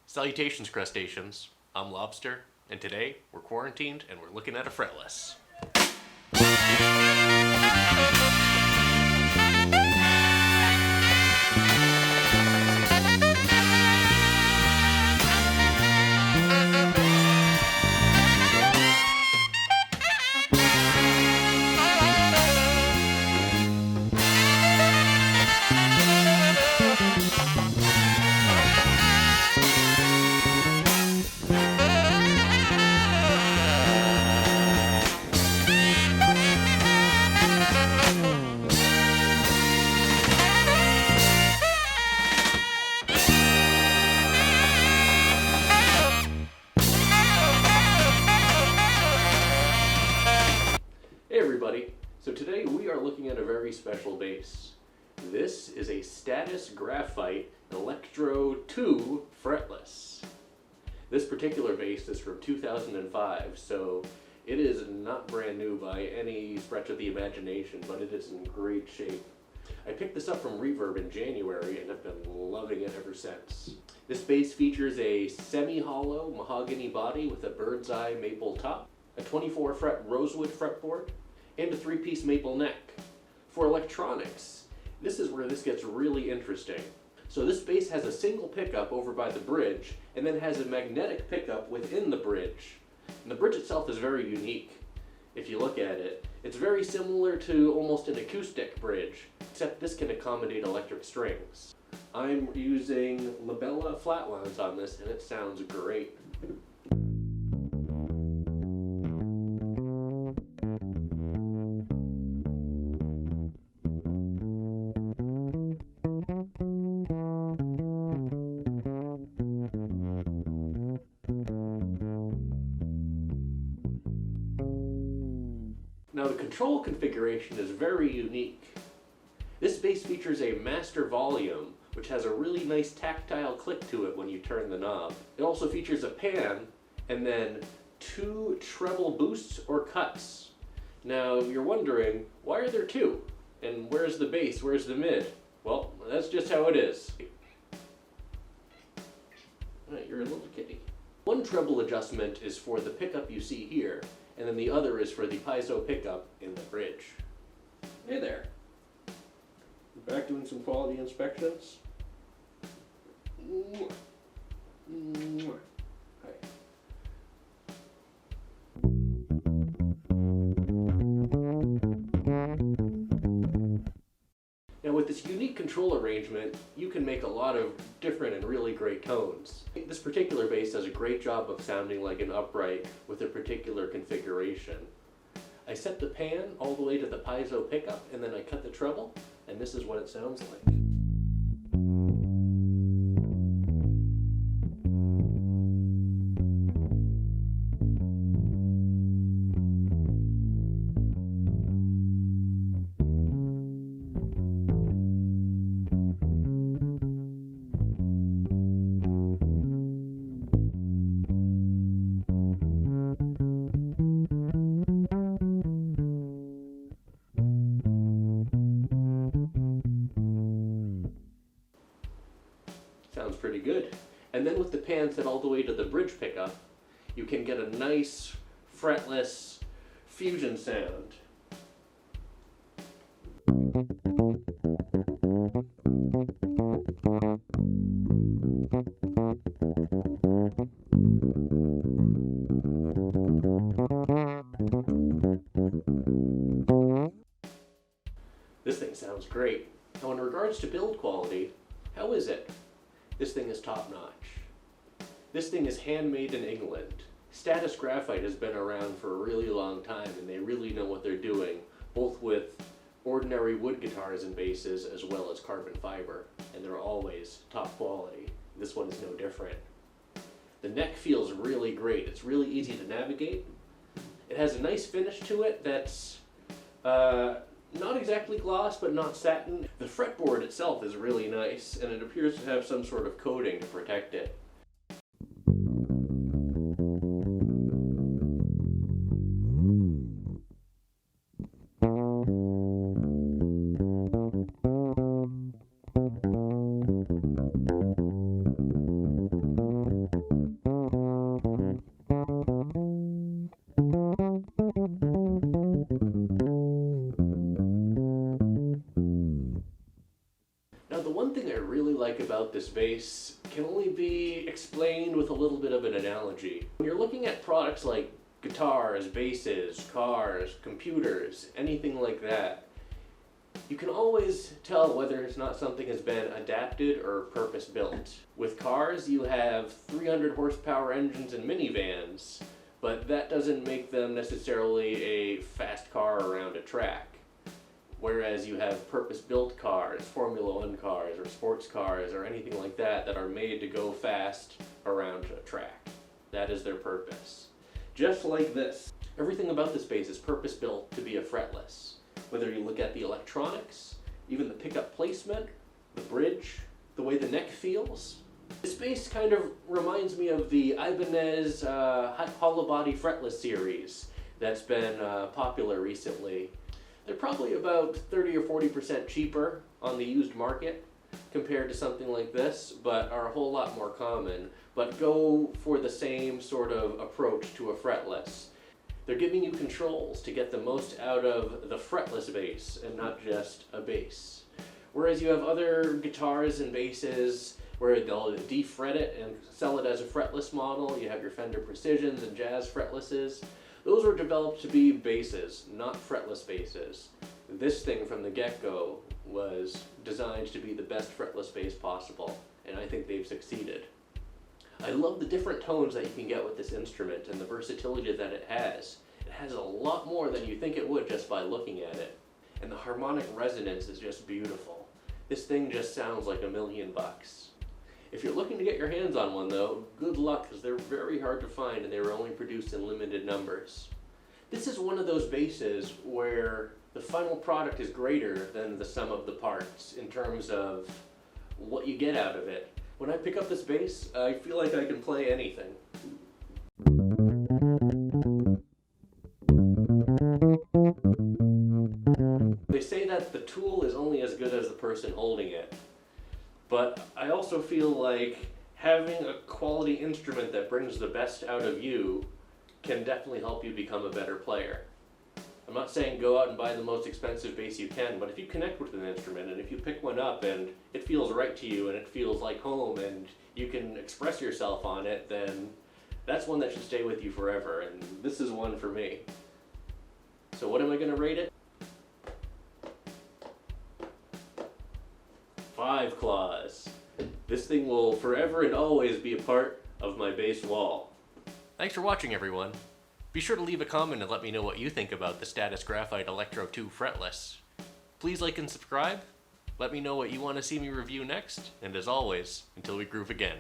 Salutations, crustaceans. I'm Lobster, and today we're quarantined and we're looking at a fretless. Hey everybody, so today we are looking at a very special bass. This is a Status Graphite Electro 2 Fretless. This particular bass is from 2005, so it is not brand new by any stretch of the imagination, but it is in great shape. I picked this up from Reverb in January and have been loving it ever since. This bass features a semi-hollow mahogany body with a bird's eye maple top, a 24 fret rosewood fretboard, and a 3-piece maple neck. For electronics, this is where this gets really interesting. So this bass has a single pickup over by the bridge, and then has a magnetic pickup within the bridge. And the bridge itself is very unique. If you look at it, it's very similar to almost an acoustic bridge, except this can accommodate electric strings. I'm using Labella flatlines on this, and it sounds great. Now the control configuration is very unique. This bass features a master volume, which has a really nice tactile click to it when you turn the knob. It also features a pan, and then 2 treble boosts or cuts. Now you're wondering, why are there 2? And where's the bass, where's the mid? Well, that's just how it is. Alright, you're a little kitty. One treble adjustment is for the pickup you see here, and then the other is for the piezo pickup in the bridge. Hey there. Back doing some quality inspections. Hi. Now with this unique control arrangement, you can make a lot of different and really great tones. This particular bass does a great job of sounding like an upright with a particular configuration. I set the pan all the way to the piezo pickup, and then I cut the treble, and this is what it sounds like. Sounds pretty good. And then with the pan set all the way to the bridge pickup, you can get a nice fretless fusion sound. This thing sounds great. Now in regards to build quality, how is it? This thing is top notch. This thing is handmade in England. Status Graphite has been around for a really long time, and they really know what they're doing, both with ordinary wood guitars and basses as well as carbon fiber, and they're always top quality. This one is no different. The neck feels really great. It's really easy to navigate. It has a nice finish to it that's not exactly gloss, but not satin. The fretboard itself is really nice, and it appears to have some sort of coating to protect it. about this bass can only be explained with a little bit of an analogy. When you're looking at products like guitars, basses, cars, computers, anything like that, you can always tell whether or not something has been adapted or purpose-built. With cars, you have 300 horsepower engines and minivans, but that doesn't make them necessarily a fast car around a track. Whereas you have purpose-built cars, Formula One cars, or sports cars, or anything like that that are made to go fast around a track. That is their purpose. Just like this. Everything about this bass is purpose-built to be a fretless. Whether you look at the electronics, even the pickup placement, the bridge, the way the neck feels. This bass kind of reminds me of the Ibanez hollow body fretless series that's been popular recently. They're probably about 30 or 40% cheaper on the used market compared to something like this, but are a whole lot more common, but go for the same sort of approach to a fretless. They're giving you controls to get the most out of the fretless bass and not just a bass. Whereas you have other guitars and basses where they'll defret it and sell it as a fretless model. You have your Fender Precisions and Jazz fretlesses. Those were developed to be basses, not fretless basses. This thing from the get-go was designed to be the best fretless bass possible, and I think they've succeeded. I love the different tones that you can get with this instrument and the versatility that it has. It has a lot more than you think it would just by looking at it. And the harmonic resonance is just beautiful. This thing just sounds like $1,000,000. If you're looking to get your hands on one though, good luck, because they're very hard to find and they were only produced in limited numbers. This is one of those basses where the final product is greater than the sum of the parts in terms of what you get out of it. When I pick up this bass, I feel like I can play anything. They say that the tool is only as good as the person holding it, but I also feel like having a quality instrument that brings the best out of you can definitely help you become a better player. I'm not saying go out and buy the most expensive bass you can, but if you connect with an instrument and if you pick one up and it feels right to you and it feels like home and you can express yourself on it, then that's one that should stay with you forever, and this is one for me. So what am I going to rate it? 5 claws. This thing will forever and always be a part of my bass wall. Thanks for watching, everyone. Be sure to leave a comment and let me know what you think about the Status Graphite Electro 2 Fretless. Please like and subscribe. Let me know what you want to see me review next, and as always, until we groove again.